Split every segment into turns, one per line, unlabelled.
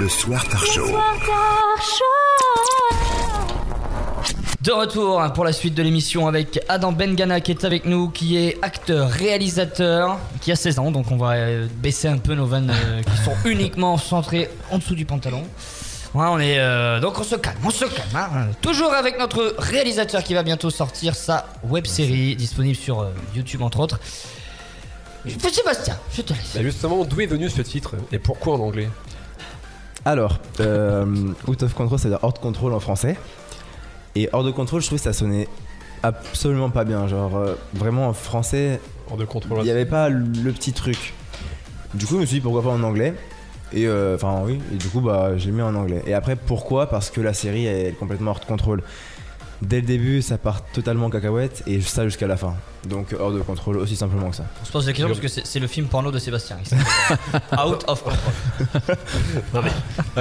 Le Soir Tar Show.
De retour pour la suite de l'émission avec Adam Bengana qui est avec nous, qui est acteur, réalisateur, qui a 16 ans, donc on va baisser un peu nos vannes qui sont uniquement centrées en dessous du pantalon. Ouais, on est donc on se calme, hein. Toujours avec notre réalisateur qui va bientôt sortir sa web-série disponible sur YouTube entre autres. Sébastien, je te laisse.
Bah justement, d'où est venu ce titre et pourquoi en anglais?
Alors, Out of Control, c'est-à-dire hors de contrôle en français. Et hors de contrôle, je trouve que ça sonnait absolument pas bien. Genre, vraiment en français,
hors de contrôle.
Il n'y avait pas le petit truc. Du coup, je me suis dit pourquoi pas en anglais. Et enfin, oui. Et du coup, bah, j'ai mis en anglais. Et après, pourquoi? Parce que la série est complètement hors de contrôle. Dès le début, ça part totalement en cacahuète et ça jusqu'à la fin. Donc, hors de contrôle, aussi simplement que ça.
On se pose la question parce que c'est le film porno de Sébastien. Out of Control.
Non, mais,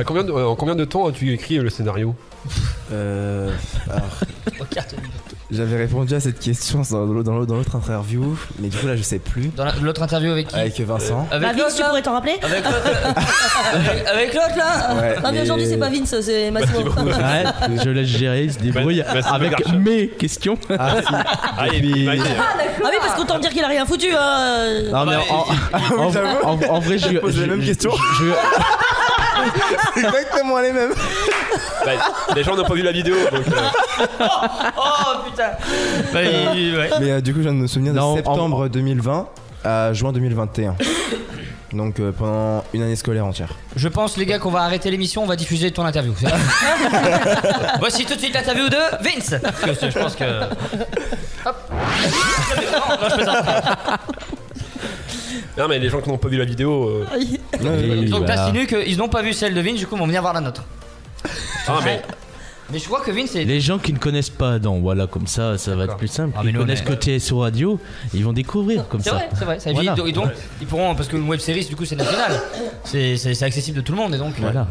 en combien de temps as-tu écrit le scénario?
J'avais répondu à cette question dans l'autre interview, mais du coup là je sais plus.
Dans l'autre interview avec qui?
Avec Vincent.
Avec Vince, tu pourrais t'en rappeler?
Avec l'autre là
ouais,
non mais aujourd'hui c'est pas Vince, c'est Massimo.
Ouais, je laisse gérer, il se débrouille avec mes questions.
Ah, si.
Ah oui, parce qu'autant dire qu'il a rien foutu.
Non mais en vrai je
pose les mêmes questions. C'est exactement les mêmes.
Bah, les gens n'ont pas vu la vidéo donc
oh putain. Bah, ouais.
Mais du coup je viens de me souvenir de septembre 2020 à juin 2021. Donc pendant une année scolaire entière.
Je pense les gars qu'on va arrêter l'émission, on va diffuser ton interview. Voici tout de suite l'interview de Vince. Parce que je pense que... Hop. Non, je plaisante.
Non mais les gens qui n'ont pas vu la vidéo
donc t'insinues qu'ils n'ont pas vu celle de Vince, du coup ils vont venir voir la nôtre. Mais je crois que Vince est...
Les gens qui ne connaissent pas Adam, voilà, comme ça va être plus simple. Ils connaissent que TSO Radio, ils vont découvrir comme ça.
C'est vrai.
Voilà.
Et donc ils pourront, parce que une web série du coup c'est national, c'est accessible de tout le monde et donc...
Voilà.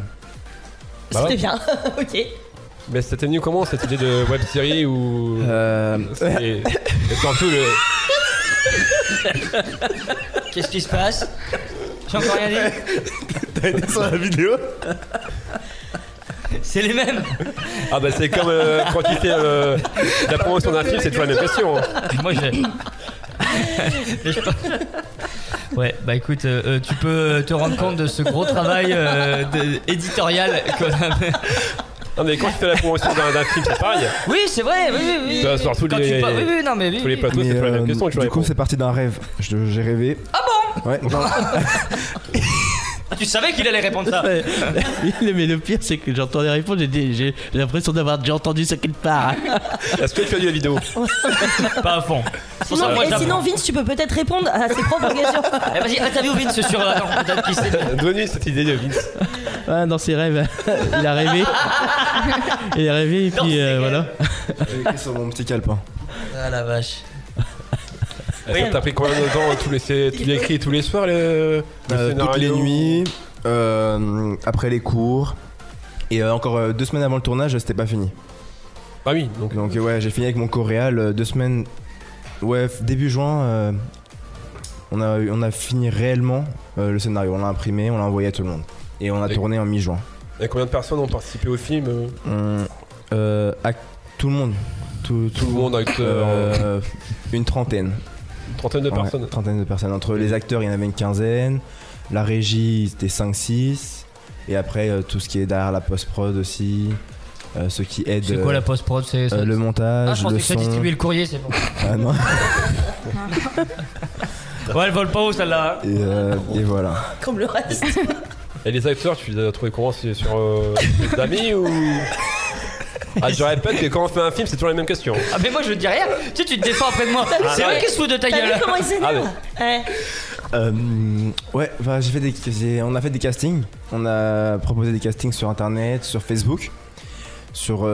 C'était bien, ok.
Mais c'était venu comment cette idée de web série ou... C'est un peu le...
Qu'est-ce qui se passe? J'ai encore rien dit.
T'as été sur la vidéo?
C'est les mêmes.
Ah bah c'est comme quand tu fais la promotion d'un film, c'est toujours la même question.
Moi j'ai... Ouais, bah écoute, tu peux te rendre compte de ce gros travail éditorial qu'on a...
Non mais quand tu fais la promotion d'un film, c'est pareil.
Oui, c'est vrai, oui.
Sur tous les plateaux, c'est pas la même question.
Du coup, c'est parti d'un rêve. J'ai rêvé.
Ah bon?
Ouais.
Tu savais qu'il allait répondre ça?
Mais le pire, c'est que j'entendais répondre, j'ai l'impression d'avoir déjà entendu ce qu'il part.
Est-ce que tu as vu la vidéo?
Pas à fond.
Sinon, Vince, tu peux peut-être répondre à ses propres questions.
Vas-y, interview Vince sur... peut-être qui sait.
D'où est venue cette idée de Vince?
Ouais, dans ses rêves, il a rêvé. Il a rêvé et puis voilà.
J'ai écrit sur mon petit calepin.
Ah la vache.
T'as pris combien de temps? Tu l'as écrit tous les soirs le scénario?
Toutes les nuits, après les cours. Et encore 2 semaines avant le tournage, c'était pas fini.
Ah oui,
donc ouais, j'ai fini avec mon coréal 2 semaines. Ouais, début juin, on a fini réellement le scénario. On l'a imprimé, on l'a envoyé à tout le monde. Et on a tourné en mi-juin.
Et combien de personnes ont participé au film?
Tout le monde. Tout
le monde, acteur.
Une trentaine.
Une trentaine de personnes.
Une trentaine de personnes. Entre les acteurs, il y en avait une quinzaine. La régie, c'était 5-6. Et après, tout ce qui est derrière la post-prod aussi. Ceux qui aident.
C'est quoi la post-prod? C'est
le montage,
je pensais
le
que ça
son.
distribuait le courrier, c'est bon.
Ah non.
Ouais, elle vole pas haut celle-là.
Et voilà.
Comme le reste.
Et les acteurs, tu les as trouvés comment? C'est sur des amis ou... Ah, je répète que quand on fait un film, c'est toujours la même question.
Ah, mais moi je dis rien. Tu te défends après de moi. C'est vrai qu'est-ce que se fout de ta gueule?
Comment il s'énerve?
Ouais, bah, on a fait des castings. On a proposé des castings sur internet, sur Facebook, sur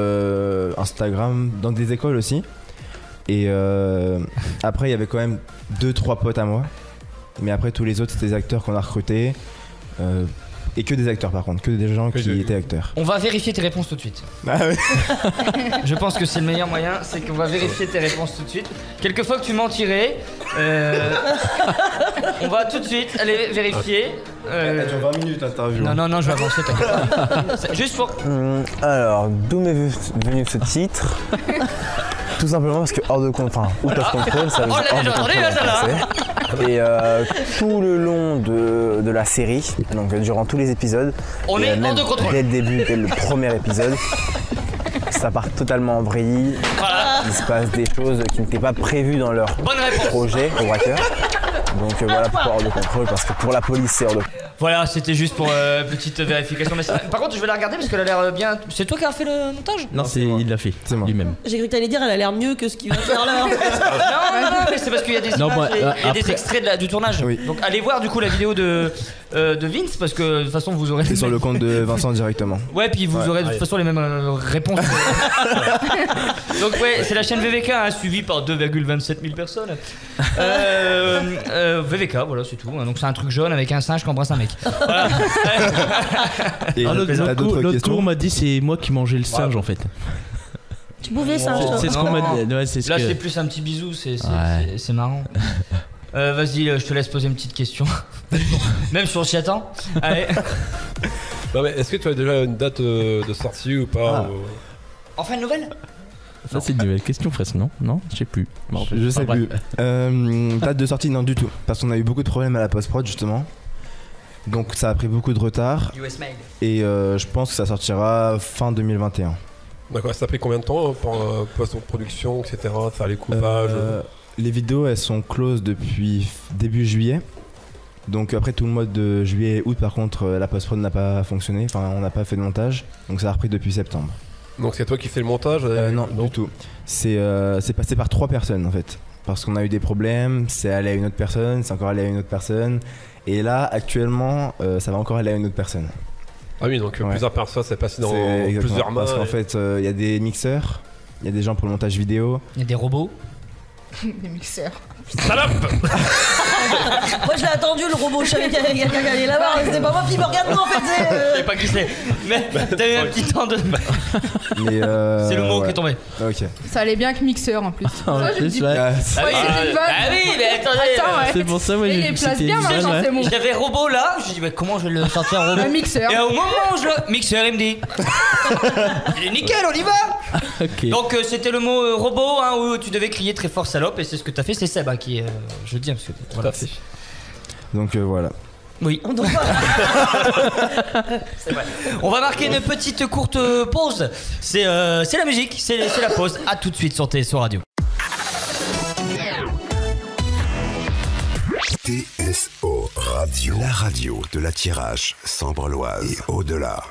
Instagram, dans des écoles aussi. Et après, il y avait quand même 2-3 potes à moi. Mais après, tous les autres, c'était des acteurs qu'on a recrutés. Et que des acteurs par contre, que des gens qui étaient acteurs.
On va vérifier tes réponses tout de suite.
Ah ouais.
Je pense que c'est le meilleur moyen, c'est qu'on va vérifier tes réponses tout de suite. Quelquefois que tu mentirais, on va tout de suite aller vérifier.
Ça dure 20 minutes l'interview.
Non, je vais avancer, t'inquiète pas. Juste pour...
Alors, d'où m'est venu ce titre? Tout simplement parce que hors de contrôle, out of control, ça veut dire hors de contrôle en français. Et tout le long de la série, donc durant tous les épisodes,
on est
même
hors de contrôle.
Dès le début, dès le premier épisode, ça part totalement en vrille.
Voilà.
Il se passe des choses qui n'étaient pas prévues dans leur projet au braqueur. Donc voilà pourquoi hors de contrôle, parce que pour la police c'est hors de contrôle.
Voilà, c'était juste pour petite vérification. Mais par contre, je vais la regarder parce qu'elle a l'air bien. C'est toi qui as fait le montage?
Non, il l'a fait,
c'est moi
lui-même.
J'ai cru que t'allais dire elle a l'air mieux que ce qu'il va faire là.
Non, mais c'est parce qu'il y a des images et des extraits du tournage.
Oui.
Donc allez voir du coup la vidéo de Vince parce que de toute façon vous aurez.
C'est sur le compte de Vincent directement.
Ouais, puis vous aurez de toute façon les mêmes réponses. Donc ouais, c'est la chaîne VVK suivie par 2,27 000 personnes. VVK, voilà, c'est tout. Donc c'est un truc jaune avec un singe qui embrasse un mec. Voilà.
Et
l'autre coup, on m'a dit c'est moi qui mangeais le singe en fait.
Tu pouvais ça.
C'est ce qu'on m'a dit. Ouais, c'est
là, c'est plus un petit bisou, c'est marrant. Vas-y, je te laisse poser une petite question. Même si on s'y attend. Allez.
Non, mais est-ce que tu as déjà une date de sortie ou pas
Enfin, une nouvelle?
Ça, c'est une nouvelle question, presque, non? Non, je sais plus.
Je sais plus. Date de sortie, non, du tout. Parce qu'on a eu beaucoup de problèmes à la post-prod, justement. Donc, ça a pris beaucoup de retard.
US Mail.
Et je pense que ça sortira fin 2021.
D'accord, ça a pris combien de temps pour post-production, etc., faire les coupages
Les vidéos, elles sont closes depuis début juillet. Donc après tout le mois de juillet et août, par contre, la post-prod n'a pas fonctionné. Enfin, on n'a pas fait de montage. Donc ça a repris depuis septembre.
Donc c'est toi qui fais le montage
Non, du tout. C'est passé par 3 personnes en fait. Parce qu'on a eu des problèmes, c'est allé à une autre personne, c'est encore allé à une autre personne. Et là, actuellement, ça va encore aller à une autre personne.
Ah oui, donc plusieurs personnes, c'est passé dans plusieurs mains.
Parce qu'en fait, il y a des mixeurs, il y a des gens pour le montage vidéo.
Il y a des robots.
Des mixeurs.
Salope.
Moi je l'ai attendu le robot, je savais qu'il y avait quelqu'un qui allait l'avoir, c'était pas moi qui me regarde, moi en fait.
J'ai pas glissé. Mais t'as eu un petit temps de. C'est le mot qui est tombé.
Ok.
Ça allait bien que mixeur en plus. Ça, je me dis.
ouais.
C'est une vanne.
Ah oui, mais attendez.
Attends, ouais.
C'est pour ça, moi,
Et
j'ai
les
dit que
place
c'était
bien
une
maintenant
vanne,
ces mots.
J'avais robot là, je dis mais comment je vais le sortir robot?
Un mixeur.
Et au moment où je le mixeur, il me dit il est nickel, on y va.
Ok.
Donc c'était le mot robot hein, où tu devais crier très fort salope et c'est ce que t'as fait, c'est Seb hein, qui je le dis parce que voilà.
Donc voilà.
Oui. C'est vrai. On va marquer une petite courte pause. C'est la musique, c'est la pause. À tout de suite sur TSO Radio.
TSO Radio, la radio de la Tirage Sambre-Loise et au-delà.